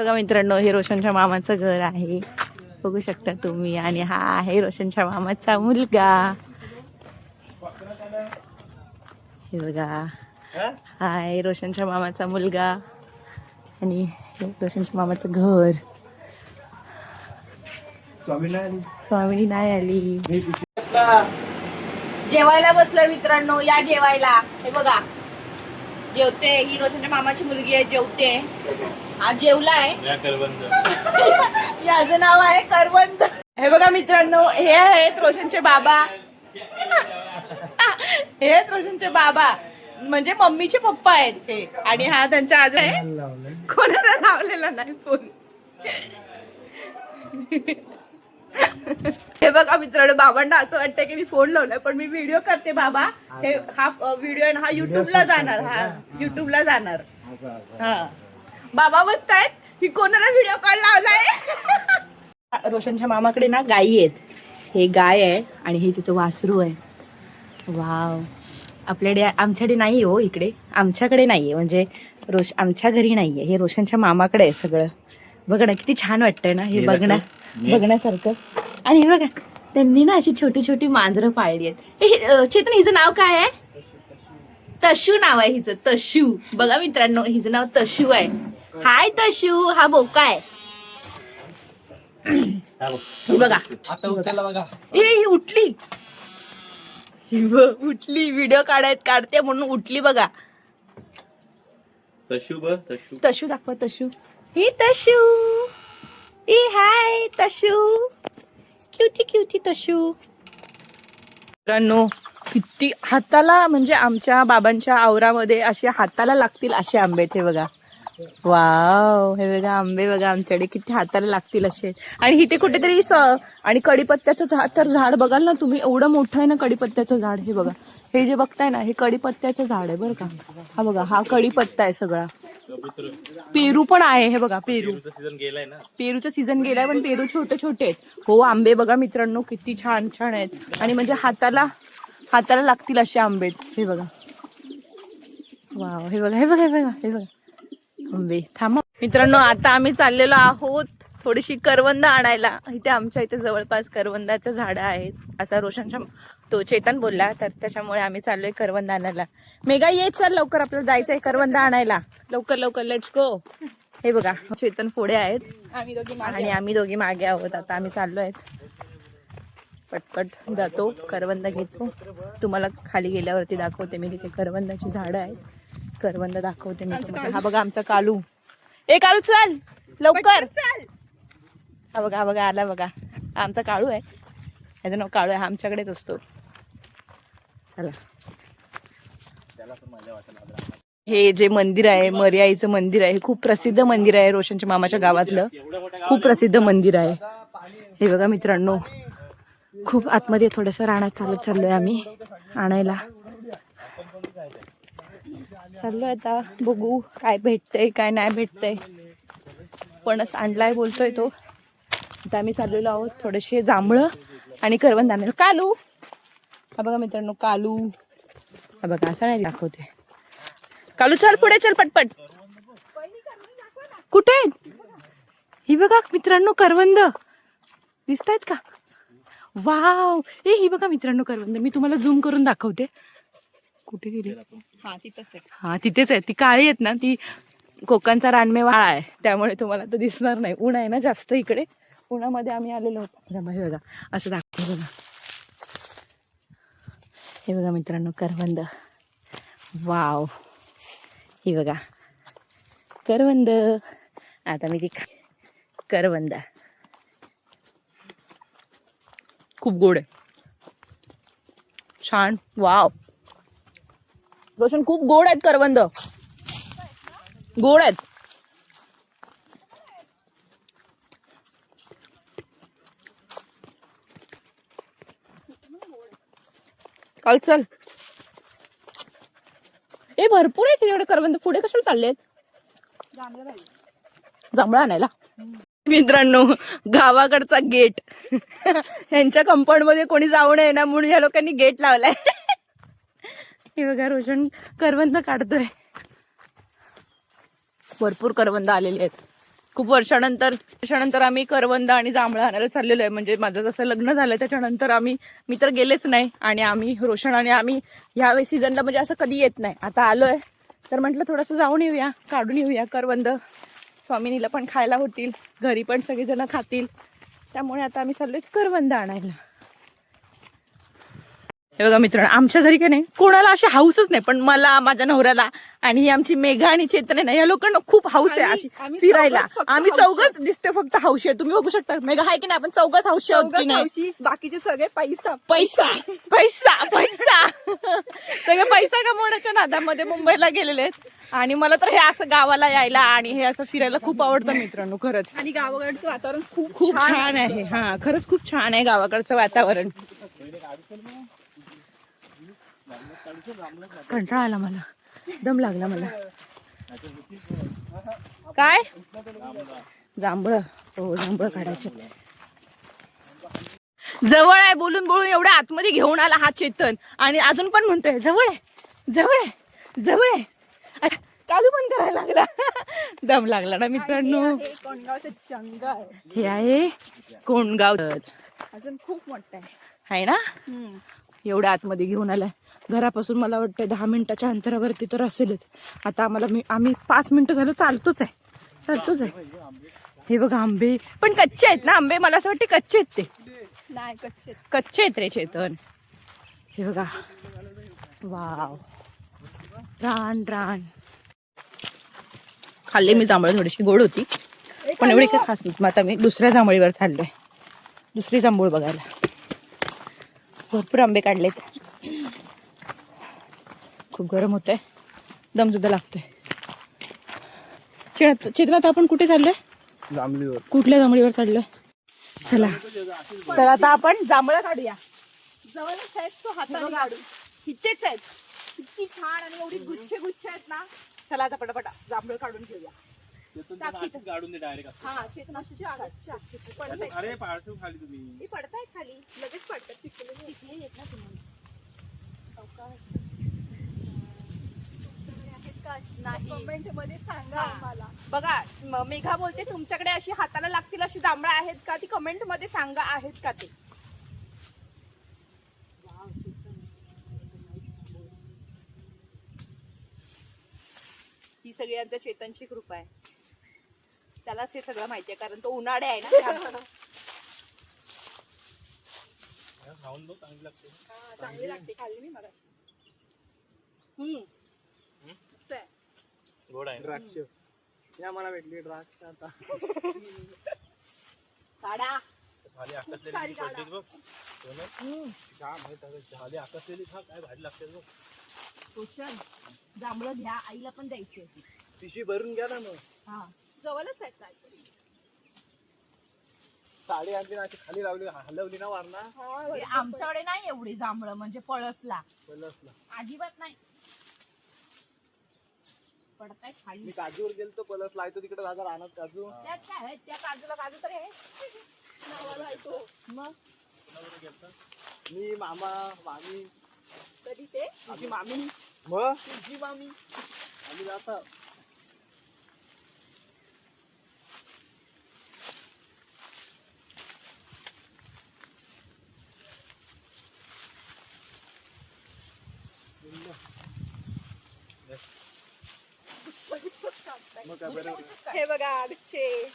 बघा मित्रांनो, हे रोशनच्या मामाचं घर आहे, बघू शकता तुम्ही. आणि हा आहे रोशनच्या मामाचा मुलगा. हे बघा, हा आहे रोशनच्या मामाचा मुलगा आणि हे रोशनच्या मामाचं घर. स्वामिनी नाही आली. जेवायला बसलोय मित्रांनो, या जेवायला. हे बघा, जेवते. ही रोशनच्या मामाची मुलगी आहे, जेवते. हा जेवलाय. याचं नाव आहे करवंद. हे बघा मित्रांनो, हे आहेत रोशनचे बाबा. हे आहेत रोशनचे बाबा, म्हणजे मम्मीचे पप्पा आहेत ते. आणि हा त्यांचा आजोबा आहे. कोणाला लावलेला नाही फोन. हे बघा मित्रांनो, बाबांना असं वाटतं की मी फोन लावलाय, पण मी व्हिडिओ करते बाबा. हे हा व्हिडिओ आहे ना, हा युट्यूबला जाणार. हा युट्यूबला जाणार. हा बाबा म्हणतायत की कोणाला व्हिडिओ कॉल लावलाय. रोशनच्या मामाकडे ना गायी आहेत. हे गाय आहे आणि हे तिचं वासरू आहे. वाव. आपल्याकडे आमच्याकडे नाही हो, इकडे आमच्याकडे नाहीये, म्हणजे आमच्या घरी नाहीये. हे रोशनच्या मामाकडे आहे सगळं. बघा ना किती छान वाटतंय ना हे बघण्यासारखं. आणि हे बघा, त्यांनी ना अशी छोटी छोटी मांजरं पाळली आहेत. चेतन, हिचं नाव काय आहे? तशू नाव आहे हिचं, तशू. बघा मित्रांनो, हिचं नाव तशू आहे. हाय तशू. हा बोका आहे. बघा ही उठली. उठली, व्हिडिओ काढते म्हणून उठली. बघा तशू दाखवा. तशू, ही तशू. ही hi Tashu. Cutie cutie Tashu. मित्रांनो, किती हाताला, म्हणजे आमच्या बाबांच्या आवरामध्ये असे हाताला लागतील असे आंबे. हे बघा. वाव. हे बघा आंबे, बघा आमच्याकडे किती हाताला लागतील असे. आणि इथे कुठेतरी आणि कडीपत्त्याचं तर झाड बघाल ना तुम्ही, एवढं मोठं आहे ना कडीपत्त्याचं झाड. हे बघा, हे जे बघताय ना, हे कडीपत्त्याचं झाड आहे बरं का. हा बघा, हा कडीपत्ता आहे सगळा. पेरू पण आहे. हे बघा, पेरूचा सीझन गेलाय, पण पेरू छोटे छोटे आहेत. हो, आंबे बघा मित्रांनो किती छान छान आहेत. आणि म्हणजे हाताला लागतील असे आंबे. हे बघा. वाव. हे बघा, हे बघा, हे बघा, हे बघा आंबे. थांबा मित्रांनो, आता आम्ही चाललेलो आहोत थोडीशी करवंद आणायला. इथे आमच्या इथे जवळपास करवंदाचं झाडं आहेत, असा रोशनच्या तो चेतन बोलला, तर त्याच्यामुळे आम्ही चाललोय करवंद आणायला. मेघा ये, चल लवकर, आपल्याला जायचंय करवंद आणायला. लवकर लवकर, लेट्स गो. हे बघा, चेतन पुढे आहेत आणि आम्ही दोघी मागे आहोत. आता आम्ही चाललो आहेत, पटपट जातो, करवंद घेतो. तुम्हाला खाली गेल्यावरती दाखवते मी. तिथे करवंदाची झाडं आहेत, करवंद दाखवते मी तुम्हाला. हा बघा आमचा कालू. ए कालू चल लवकर. हा बघा, हा बघा आला बघा. आमचा काळू आहे, याचं नाव काळू आहे. आमच्याकडेच असतो. चला. हे जे मंदिर आहे, मर्याईचं मंदिर आहे, हे खूप प्रसिद्ध मंदिर आहे. रोशनच्या मामाच्या गावातलं खूप प्रसिद्ध मंदिर आहे. हे बघा मित्रांनो, खूप आतमध्ये थोडंसं रानात चाललोय आम्ही आणायला. चाललोय आता, बघू काय भेटतंय काय नाही भेटतंय. फणस आणलाय बोलतोय तो. आता आम्ही चाललेलो आहोत थोडेसे जांभळं आणि करवंद आणायला. कालू, हा बघा मित्रांनो कालू. हा बघा, असं नाही दाखवते. कालू चल पुढे, चल पटपट. कुठे ही बघा मित्रांनो, करवंद दिसत आहेत का? वाव. ही बघा मित्रांनो करवंद, मी तुम्हाला झूम करून दाखवते. कुठे गेली? हा तिथेच आहे. ती काळी आहेत ना, ती कोकणचा रानमेवा आहे, त्यामुळे तुम्हाला तर दिसणार नाही. ऊन आहे ना जास्त इकडे, उन्हामध्ये आम्ही आलेलो होतो. हे बघा, असं दाखवतो बघा. हे बघा मित्रांनो करवंद. वाव. हे बघा करवंद. आता मी ती करवंद खूप गोड आहे, छान. वाव रोशन, खूप गोड आहेत करवंद, गोड आहेत. काल चल. ए भरपूर आहे तिकडे करवंद. पुढे कशाला चाललेत? जांभळा आणायला. मित्रांनो, गावाकडचा गेट. यांच्या कंपाऊंड मध्ये कोणी जाऊ नये ना म्हणून या लोकांनी गेट लावलाय. हे बघा, रोशन करवंद काढतोय. भरपूर करवंद आलेले आहेत. खूप वर्षानंतर आम्ही करवंद आणि जांभळं आणायला चाललेलो आहे. म्हणजे माझं जसं लग्न झालं त्याच्यानंतर मी तर गेलेच नाही. आणि रोशन आणि आम्ही ह्या सीझनला म्हणजे असं कधी येत नाही. आता आलोय तर म्हटलं थोडंसं जाऊन येऊया, काढून येऊया करवंद. स्वामिनीला पण खायला होतील, घरी पण सगळेजण खातील. त्यामुळे आता आम्ही चाललोय करवंद आणायला. हे बघा मित्रांनो, आमच्या घरी काय नाही कोणाला अशी हाऊसच नाही, पण मला, माझ्या नवऱ्याला आणि ही आमची मेघा आणि चेतन आहे ना, या लोकांना खूप हाऊस आहे अशी फिरायला. आम्ही चौघच दिसते फक्त हौशी आहे. तुम्ही बघू शकता मेघा आहे की नाही, आपण चौघच हौशी आहोत की नाही. बाकीचे सगळे पैसा पैसा पैसा पैसा सगळे पैसा कमवण्याच्या नादामध्ये मुंबईला गेलेले आहेत. आणि मला तर हे असं गावाला यायला आणि हे असं फिरायला खूप आवडतं मित्रांनो, खरंच. आणि गावाकडचं वातावरण खूप खूप छान आहे. हा, खरंच खूप छान आहे गावाकडचं वातावरण. कंटाळा आला मला, दम लागला मला. काय जांभळ, हो जांभळ काढायचे. जवळ आहे बोलून बोलून एवढ्या आतमध्ये घेऊन आला हा चेतन. आणि अजून पण म्हणतोय जवळ आहे जवळ आहे जवळ आहे. कालू पण करायला लागला. दम लागला ना मित्रांनो. कोंडगावचं जंगल हे आहे कोंडगाव, अजून खूप मोठं आहे ना. एवढ्या आतमध्ये घेऊन आलाय. घरापासून मला वाटतं 10 मिनिटाच्या अंतरावरती तर असेलच. आता आम्ही 5 मिनिटं झालं चालतोच आहे. हे बघा आंबे पण कच्चे आहेत ना आंबे, मला असं वाटतं कच्चे आहेत ते. नाही, कच्चे आहेत रे चेतन. हे बघा, वाव, रान खाल्ले मी जांभळं, थोडीशी गोड होती पण एवढी काही खास नाही. मग आता मी दुसऱ्या जांभळीवर चाललोय, दुसरी जांभूळ बघायला. भरपूर आंबे काढलेत. खूप गरम होतंय, दम सुद्धा लागतोय. चेतनात आपण कुठे चाललोय? जांभळीवर. कुठल्या जांभळीवर चाललोय? चला तर आता आपण जांभळं काढूया. जवळच आहेत, तो हाताने काढू. इथेच आहेत, किती छान आणि एवढी गुच्छे आहेत ना. चला आता पटापटा जांभळं काढून घेऊया. काढून दे डायरेक्ट. हा, चेतनाशीची आघात. अरे पार्श्व खाली तुम्ही पडताय खाली, लगेच पडतात. तिथले येत ना तुम्हाला नाही. कमेंट मध्ये सांगा आम्हाला. बघा मेघा बोलते तुमच्याकडे अशी हाताला लागतील अशी जांभळं आहेत का, ती कमेंट मध्ये सांगा आहेत का ते. ही सगळी आमच्या चेतनची कृपा आहे. त्यालाच हे सगळं माहितीये, कारण तो उन्हाळे आहे ना. खाऊन बघ, चांगली लागते. चांगली लागते, खाल्ली मी मगाशी. गोड आहे. द्राक्ष या मला भेटली द्राक्ष. आता काढा झाली आकसलेली पडते बघ. झाली आकसलेली खा, काय भारी लागते बघ. पोषण जांभळं घ्या, आईला पण द्यायची. पिशवी भरून घ्या ना मग. हा, जवळच आहेत काहीतरी. साडी आणली ना, खाली लावली, हलवली ना वारणा. आमच्याकडे नाही एवढी जांभळं, म्हणजे पळसला अजिबात नाही. पडताय खाली. मी काजूवर गेलतो, पलस लायतो तिकडे राजा राहणार काजू. त्यात काय आहे, त्या काजूला काजू तरी आहे. मग मी मामा मामी. कधी ते तुझी मामी, मग तुझी मामी. आम्ही जाता. हे बघा गुच्छे.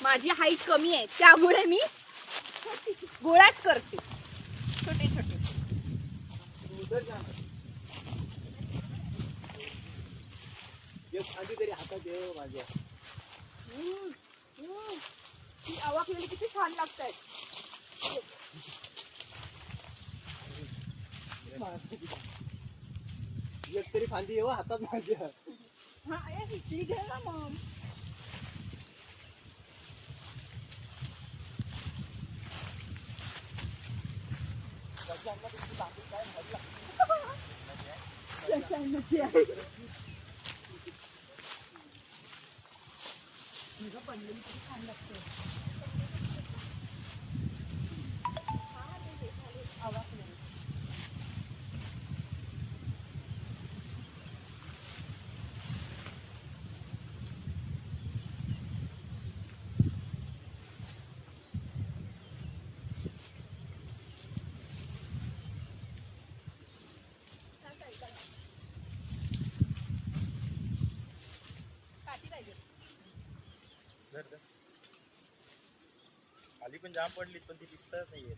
माझी हाईट कमी आहे त्यामुळे मी गोळाच करते, छोटे छोटे. तरी हातात ये माझ्या. ती आवाकलेली किती छान लागतात. एक तरी फांदी येऊ हातात माझ्या. हा, हिचली घे ना मग. पडलेली किती छान लागते. करतं खाली पण जाम पडली पण ती दिसतच नाहीये.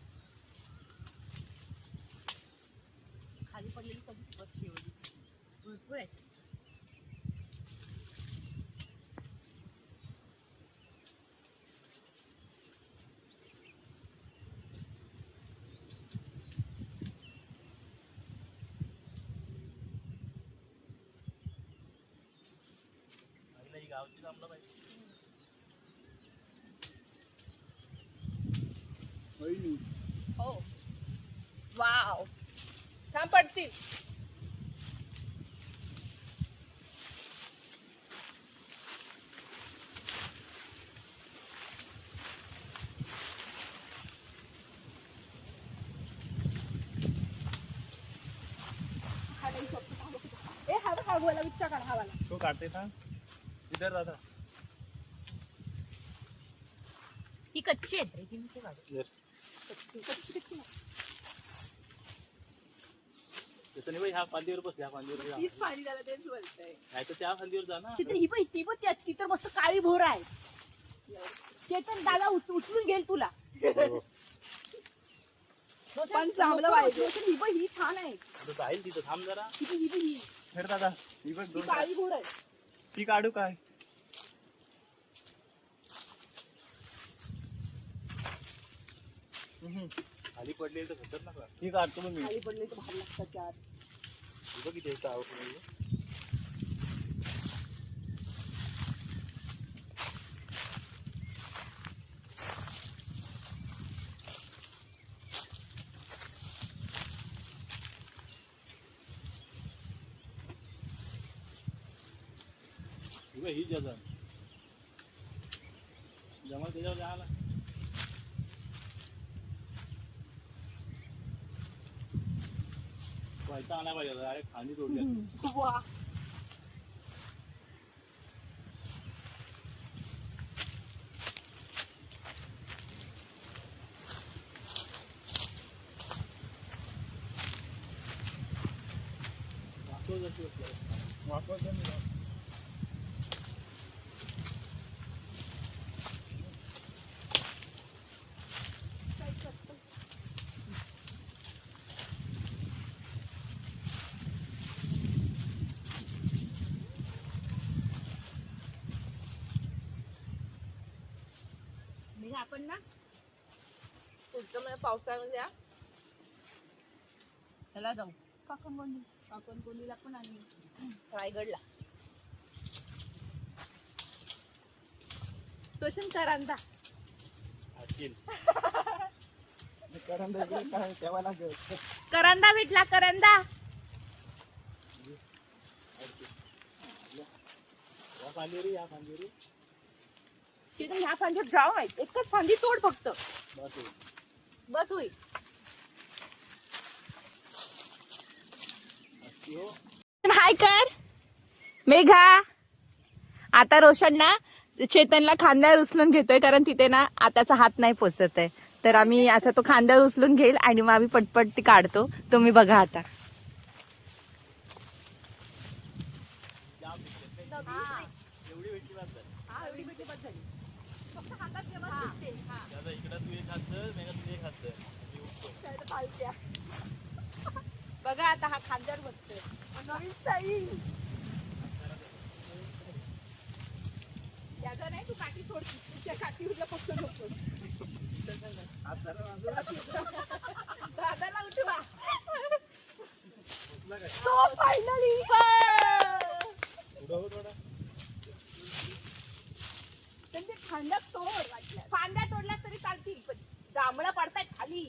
खाली पडलेली कधी बसली एवढी भरपूर आहे. आईला ही गावची जमलं पाहिजे. वहिनी. हो वाव छान पडतील. हा बोला विचार करा हवाला. तो काढते ना इधर दादा. ही कच्ची आहेत रे, ती नको काढू. तसं नाही बाई, ह्या फांदीवर बस, ह्या फांदीवर जा. तीच पाणी झालं तेच बोलतंय. नाही तर त्या फांदीवर जा ना. चित्र ही पण ती तर मस्त काळी भोर आहे. चेतन दादा उचलून घेईल तुला. पण चांगलं पाहिजे. ही पण ही छान आहे. आता जाईल तिथं, थांब जरा. ही पण ही खेळ दादा. ही बघ ही दोन काळी भोर आहे. ती काढू काय. खाली पडलेली तर खतरनाक आहे. ती काढतो मग मी. खाली पडले तर भारी लागतात चार. ही बघ इथे इथं आवडतं. ही जजा जमा त्याच्यावर जायला व्हायचा आणायला पाहिजे. अरे खांदी तोडल्या. वा म्हणजे आपण ना पुढच्या महिन्यात पावसाळ्यामध्ये त्याला जाऊ काकणकोंडीला पण आणि रायगडला स्टेशन करंदा. करंदा भेटला करंदा. या फांदीवर तिथे ह्या फांदीवर जाऊ आहे. एकच फांदी तोड फक्त बस बस होईल. हाय कर मेघा. आता रोशन ना चेतनला खांद्यावर उचलून घेतोय कारण तिथे ना आताचा हात नाही पोचत आहे. तर आम्ही आता तो खांद्यावर उचलून घेईल आणि मग आम्ही पटपट ती काढतो. तुम्ही बघा आता. एवढी भेटली बस झाली. इकडं तू एक हात मेघा तू एक हात बघा आता हा खांद्यावर बसतोय. नवीन स्टाईल. याचा नाही तू काठी सोडती त्या काठीवर फक्त नको. दादाला उठवा. तो फायनली त्यांचे खांद्यात तोड वाटल्या. फांद्या तोडल्या तरी चालतील पण जांभळं पडतायत खाली.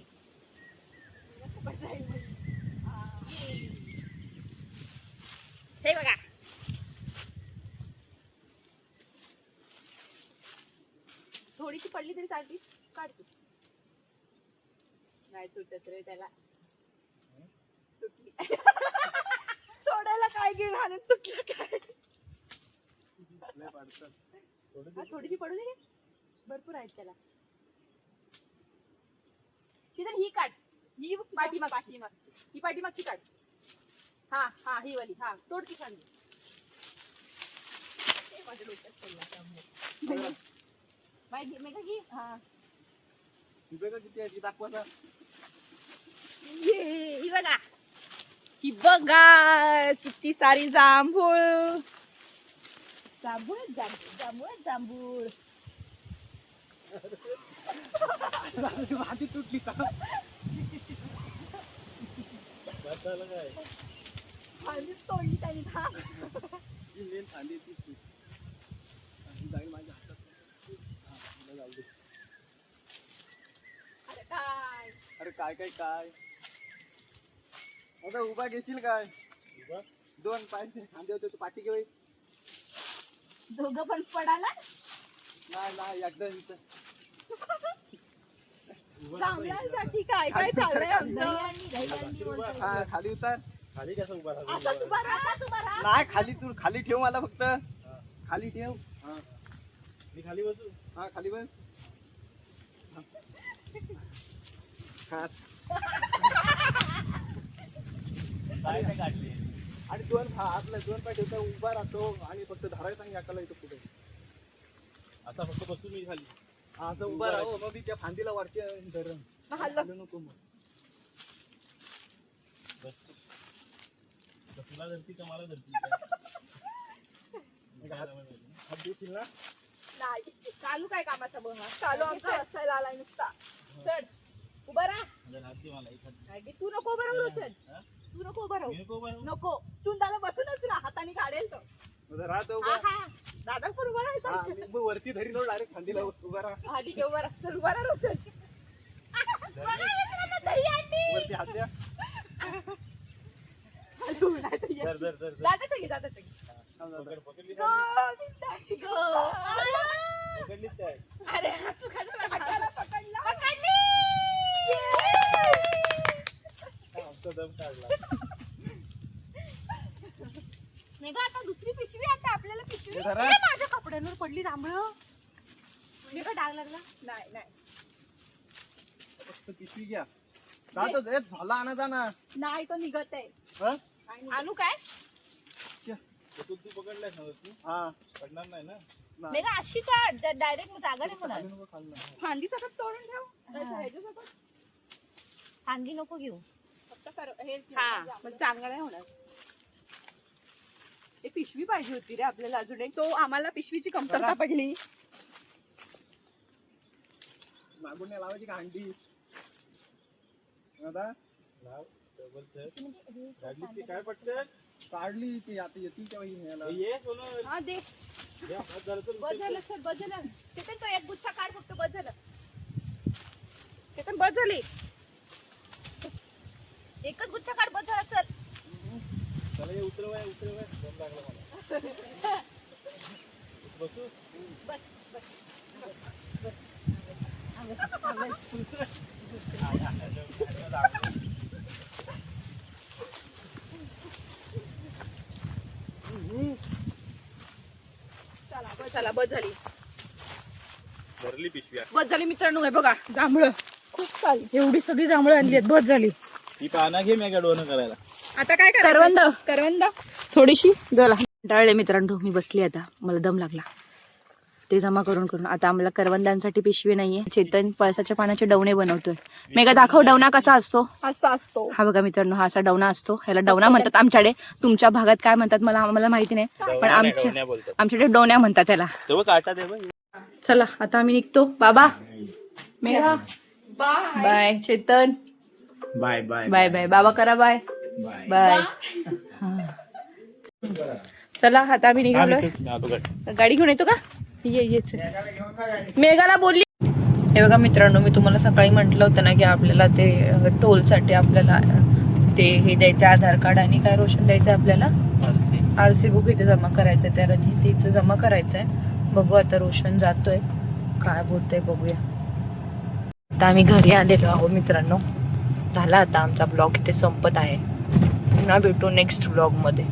हे बघा थोडीशी पडली तरी चालती. काढतो नाही तुटत रे त्याला. तुटली. सोडायला काय घेऊन आलं तुटलं काय. थोडीशी पडू दे रे. भरपूर आहेत त्याला. तिथे ही काढ. ही पाठीमागची ही पाठीमागची काढ. हा हा ही वाली. हा तोड की छान. तुझं का किती आहे ती दाखवा ना. ही बघा, ही बघा किती सारी जांभूळ. जांभूळ जांभूळ जांभूळ. भाजी तुटली का? बस झालं काय? फांदीच तोडली त्यांनी ना. जी मेन फांदी ती तुटली. ही जाईल माझ्या हातात. हा, तिला जाऊ दे. अरे काय अरे काय काय काय आता उभा घेशील काय? उभा? 2 पायांचे खांदे होते तू पाठी घेऊ. दोघं पण पडाला. नाही नाही एकदा इथं. जांभळांसाठी काय काय चाललंय आमचं. हा खाली उतार. खाली कसं उभा राहतो? असंच उभा राहा, असंच उभा राहा. नाही खाली तू खाली ठेव मला फक्त. खाली ठेव. हा मी खाली बसू. हा खाली बस. हा काय काय काढली? आणि 2 आपल्या 2 पाय ठेवता उभा राहतो आणि फक्त धरायचा आणि याकाला येतो पुढे. असा फक्त बसू मी खाली. हा असं उभा राहू मग मी त्या फांदीला वरच्या धरण. हल्लं. नको मग. बस. तर तुला धरती का मला धरती? हात देशील ना? नाही चालू काय कामाचा बघ हा. चालू आमचा हसायला आलाय नुसता. चढ उभा राहा. हात दे मला एक हात. काय की तू नको उभं राहू रोशन. हा? तू नको उभं राहू. मी नको उभा राहू? नको तू दादा बसूनच राहा, हाताने काढेल तो. उभा राहतो हा उभा. हा दादा पण उभा हा राहायचा. मी मग वरती धरी जाऊ डायरेक्ट फांदीला उभा राहा. हा ठीक आहे उभा राहा. चल उभा राहा रोशन. दही अंडी. वरती हात द्या. धर धर धर धर. दादाचं घे दादाचं घे. पकडली गो, बिंदास गो. पकडलीच काय? अरे तू खाली हाताला पकडला. पकडली. आमचा दम काढला. मेघा आता दुसरी पिशवी आता आपल्याला पिशवी. हे धरा. ए, माझ्या कपड्यांवर पडली जांभळं. मेघा डाग लागला. नाही नाही फक्त पिशवी घ्या. जातो झाला आणा जा ना. नाही तो निघत आहे. हा? आणू काय तू पकडलाय ना तू? हा पडणार नाही ना? नाही. मेघा अशी काढ डायरेक्ट जागा नाही होणार. खाली नको खाली नको. फांदी सगळं तोडून ठेव. ह्याच्यासोबत फांदी नको घेऊ. फक्त हे मग चांगलं नाही होणार. हे पिशवी पाहिजे होती रे आपल्याला अजून एक. तो आम्हाला पिशवीची कमतरता पडली. मागून नाही लावायची का अंडी? आता लाव. डबल थर. काढलीस की काय पटकन? काढली ती आता येतील तेव्हा ही न्यायला. ये सोनल. हा दे. या, हात धरतो बस उचल. झालं सर बस झालं. ते पण तो एक गुच्छा काढ फक्त बस झालं. ते पण बस झाली. एकच गुच्छा काढ बस झाला सर. चला ये उतरवाय उतरवाय. दम लागला मला. बसू. बस बस चला बस झाली. भरली पिशव्या. बस झाली मित्रांनो. हे बघा जांभळं खूप चालली. एवढी सगळी जांभळं आणली आहेत. बस झाली. ही पाना घे मेगा डोनं करायला. आता काय करायचं? करवंद थोडीशी गला डाळले मित्रांनो, मी बसली आता. मला दम लागला ते जमा करून करून. आता आम्हाला करवंदांसाठी पिशवी नाहीये. चेतन पळसाच्या पानाचे डवणे बनवतोय. मेघा दाखव डवना कसा असतो. असा असतो. हा बघा मित्रांनो, हा असा डवना असतो. ह्याला डवना म्हणतात आमच्याकडे. तुमच्या भागात काय म्हणतात आम्हाला माहिती नाही, पण आमच्याकडे डोण्या म्हणतात त्याला. तेव्हा काटा दे बघ. चला आता आम्ही निघतो. बाबा Megha bye. Chetan bye bye bye bye. बाबा करा बाय बाय. चला आता आम्ही निघालोय. गाडी घेऊन येतो का? ये चल. मेघाला बोलली. हे बघा मित्रांनो, मी तुम्हाला सकाळी म्हटलं होतं ना की आपल्याला ते टोलसाठी आपल्याला ते हे द्यायचं आधार कार्ड आणि काय रोशन द्यायचं आपल्याला. आरसी बुक इथे जमा करायचंय. त्याला ते इथे जमा करायचंय. बघू आता रोशन जातोय काय बोलतोय बघूया. आता आम्ही घरी आलेलो आहोत मित्रांनो. झाला आता आमचा ब्लॉग इथे संपत आहे. पुन्हा भेटू नेक्स्ट ब्लॉग मध्ये.